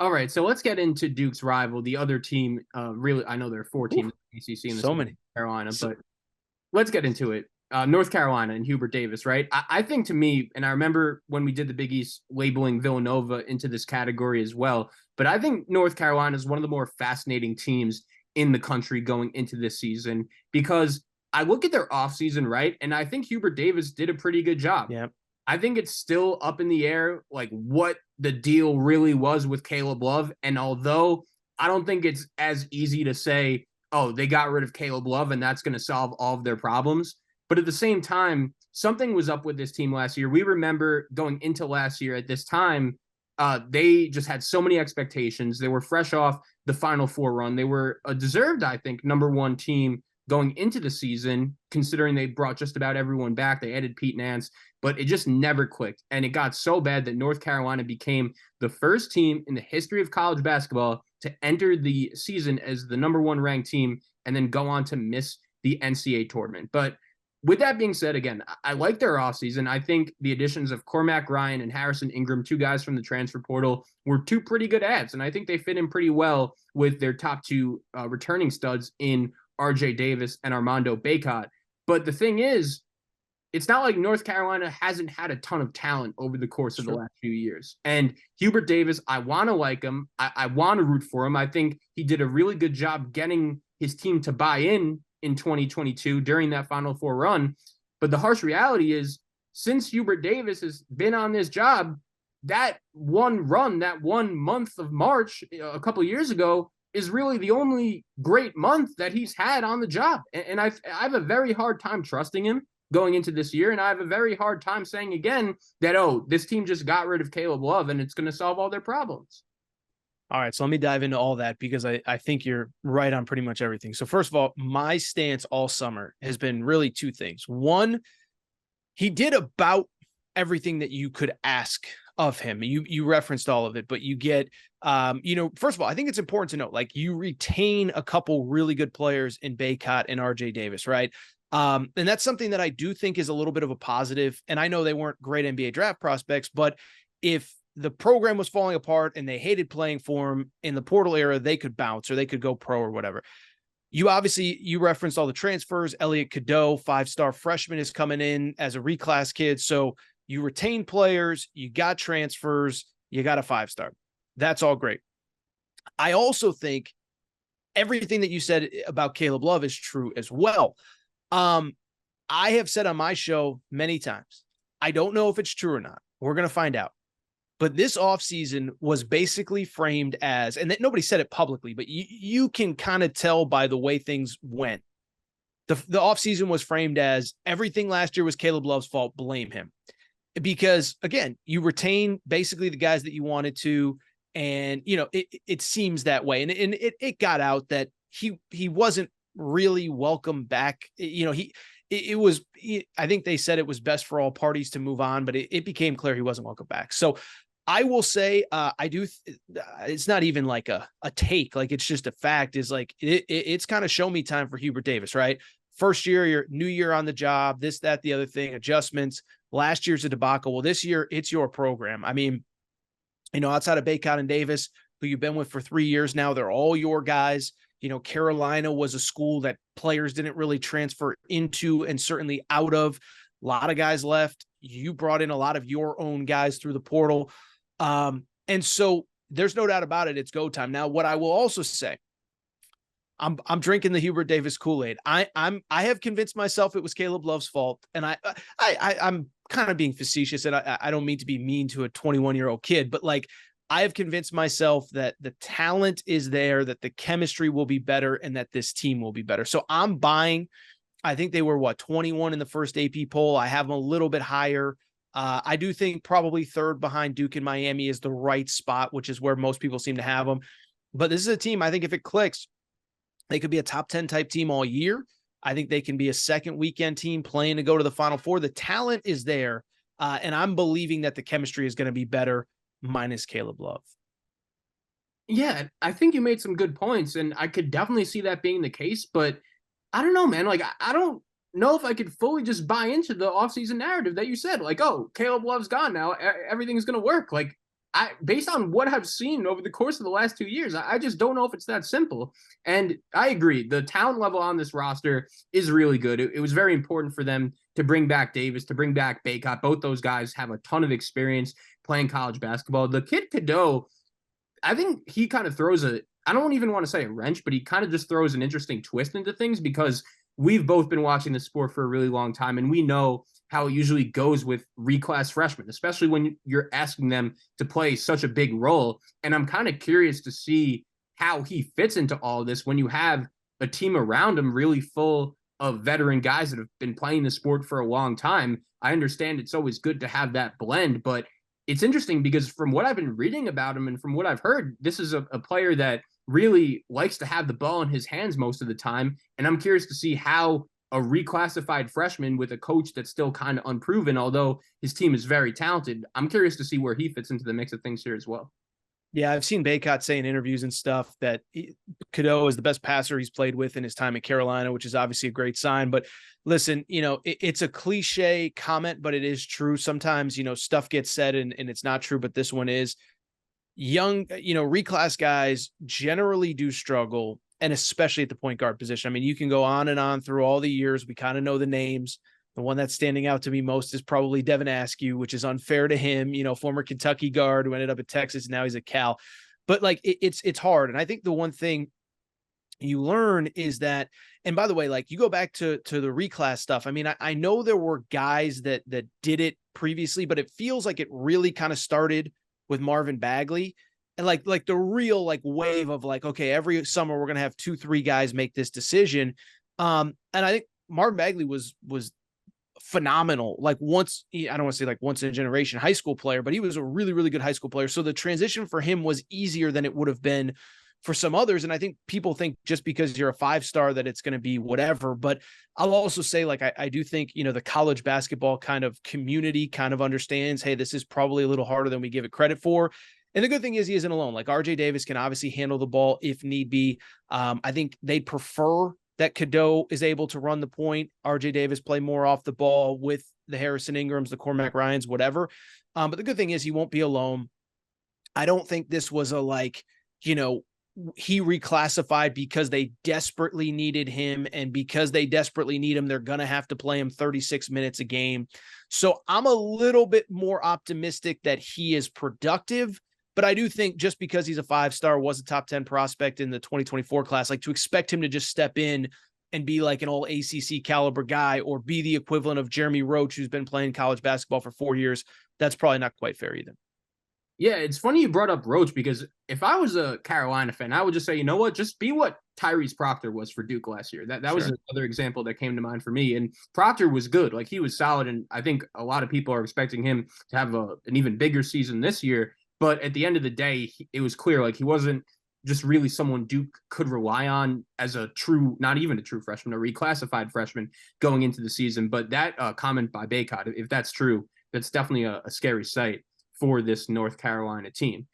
All right, so let's get into Duke's rival, the other team. Really, I know there are four Ooh, teams in the ACC in the so state of many. Carolina, So, but let's get into it. North Carolina and Hubert Davis, right? I think to me, and I remember when we did the Big East labeling Villanova into this category as well, but I think North Carolina is one of the more fascinating teams in the country going into this season because I look at their offseason, right? And I think Hubert Davis did a pretty good job. yeah. I think it's still up in the air, like what the deal really was with Caleb Love. And although I don't think it's as easy to say, oh, they got rid of Caleb Love and that's going to solve all of their problems. But at the same time, something was up with this team last year. We remember going into last year at this time, they just had so many expectations. They were fresh off the Final Four run. They were a deserved, I think, number one team going into the season, considering they brought just about everyone back. They added Pete Nance, but it just never clicked. And it got so bad that North Carolina became the first team in the history of college basketball to enter the season as the number one ranked team and then go on to miss the NCAA tournament. But with that being said, again, I like their offseason. I think the additions of Cormac Ryan and Harrison Ingram, two guys from the transfer portal, were two pretty good adds. And I think they fit in pretty well with their top two returning studs in RJ Davis and Armando Bacot. But the thing is, it's not like North Carolina hasn't had a ton of talent over the course of the Sure. last few years. And Hubert Davis, I want to like him. I want to root for him. I think he did a really good job getting his team to buy in 2022 during that Final Four run. But the harsh reality is, since Hubert Davis has been on this job, that one run, that 1 month of March a couple of years ago, is really the only great month that he's had on the job. And I have a very hard time trusting him going into this year. And I have a very hard time saying again that, oh, this team just got rid of Caleb Love and it's going to solve all their problems. All right, so let me dive into all that because I think you're right on pretty much everything. So first of all, my stance all summer has been really two things. One, he did about everything that you could ask of him. You referenced all of it, but you get, first of all, I think it's important to note, like you retain a couple really good players in Bacot and RJ Davis, right? And that's something that I do think is a little bit of a positive. And I know they weren't great NBA draft prospects, but if the program was falling apart and they hated playing for him in the portal era, they could bounce or they could go pro or whatever. You referenced all the transfers. Elliot Cadeau, 5-star freshman, is coming in as a reclass kid. So you retain players, you got transfers, you got a 5-star. That's all great. I also think everything that you said about Caleb Love is true as well. I have said on my show many times, I don't know if it's true or not. We're going to find out. But this offseason was basically framed as, and that nobody said it publicly, but you can kind of tell by the way things went. The offseason was framed as everything last year was Caleb Love's fault, blame him. Because, again, you retain basically the guys that you wanted to, and, it seems that way. And it got out that he wasn't really welcome back. I think they said it was best for all parties to move on, but it became clear he wasn't welcome back. So I will say, it's not even like a take, like it's just a fact, is like, it's kind of show me time for Hubert Davis, right? First year, your new year on the job, this, that, the other thing, adjustments. Last year's a debacle. Well, this year it's your program. I mean, outside of Bacot and Davis, who you've been with for 3 years now, they're all your guys. Carolina was a school that players didn't really transfer into and certainly out of. A lot of guys left. You brought in a lot of your own guys through the portal. And so there's no doubt about it. It's go time. Now, what I will also say, I'm drinking the Hubert Davis Kool-Aid. I have convinced myself it was Caleb Love's fault. And I'm kind of being facetious, and I don't mean to be mean to a 21-year-old kid, but like, I have convinced myself that the talent is there, that the chemistry will be better, and that this team will be better. So I'm buying. I think they were 21 in the first AP poll. I have them a little bit higher. I do think probably third behind Duke and Miami is the right spot, which is where most people seem to have them. But this is a team, I think if it clicks, they could be a top 10 type team all year. I think they can be a second weekend team playing to go to the Final Four. The talent is there, and I'm believing that the chemistry is going to be better minus Caleb Love. Yeah, I think you made some good points, and I could definitely see that being the case, but I don't know, man. Like, I don't know if I could fully just buy into the offseason narrative that you said. Like, oh, Caleb Love's gone now. Everything's going to work. Like, based on what I've seen over the course of the last 2 years, I just don't know if it's that simple. And I agree, the talent level on this roster is really good. It was very important for them to bring back Davis, to bring back Bacot. Both those guys have a ton of experience playing college basketball. The kid Cadeau, I think he kind of throws I don't even want to say a wrench, but he kind of just throws an interesting twist into things because we've both been watching the sport for a really long time, and we know how it usually goes with reclass freshmen, especially when you're asking them to play such a big role. And I'm kind of curious to see how he fits into all of this when you have a team around him really full of veteran guys that have been playing the sport for a long time. I understand it's always good to have that blend, but it's interesting because from what I've been reading about him and from what I've heard, this is a player that really likes to have the ball in his hands most of the time. And I'm curious to see how a reclassified freshman with a coach that's still kind of unproven, although his team is very talented, I'm curious to see where he fits into the mix of things here as well. Yeah, I've seen Bacot say in interviews and stuff that Cadeau is the best passer he's played with in his time at Carolina, which is obviously a great sign. But listen, it's a cliche comment, but it is true. Sometimes, stuff gets said and it's not true, but this one is. Young, reclass guys generally do struggle, and especially at the point guard position. I mean, you can go on and on through all the years. We kind of know the names. The one that's standing out to me most is probably Devin Askew, which is unfair to him, former Kentucky guard who ended up at Texas. And now he's at Cal. But like it's hard. And I think the one thing you learn is that, and by the way, like you go back to the reclass stuff. I mean, I know there were guys that did it previously, but it feels like it really kind of started with Marvin Bagley, and like the real like wave of like, okay, every summer we're going to have 2-3 guys make this decision. And I think Marvin Bagley was phenomenal. Like I don't want to say like once in a generation high school player, but he was a really, really good high school player. So the transition for him was easier than it would have been for some others. And I think people think just because you're a 5-star that it's going to be whatever. But I'll also say, like, I do think, the college basketball kind of community kind of understands, hey, this is probably a little harder than we give it credit for. And the good thing is he isn't alone. Like RJ Davis can obviously handle the ball if need be. I think they prefer that Cadeau is able to run the point. RJ Davis play more off the ball with the Harrison Ingrams, the Cormac Ryans, whatever. But the good thing is he won't be alone. I don't think this was a like, he reclassified because they desperately needed him, and because they desperately need him, they're going to have to play him 36 minutes a game. So I'm a little bit more optimistic that he is productive, but I do think just because he's a 5-star, was a top 10 prospect in the 2024 class, like to expect him to just step in and be like an all ACC caliber guy or be the equivalent of Jeremy Roach, who's been playing college basketball for 4 years, that's probably not quite fair either. Yeah, it's funny you brought up Roach because if I was a Carolina fan, I would just say, you know what, just be what Tyrese Proctor was for Duke last year. That was another example that came to mind for me. And Proctor was good. Like he was solid. And I think a lot of people are expecting him to have an even bigger season this year. But at the end of the day, it was clear, like he wasn't just really someone Duke could rely on as a true, not even a true freshman, a reclassified freshman going into the season. But that comment by Bacot, if that's true, that's definitely a scary sight for this North Carolina team.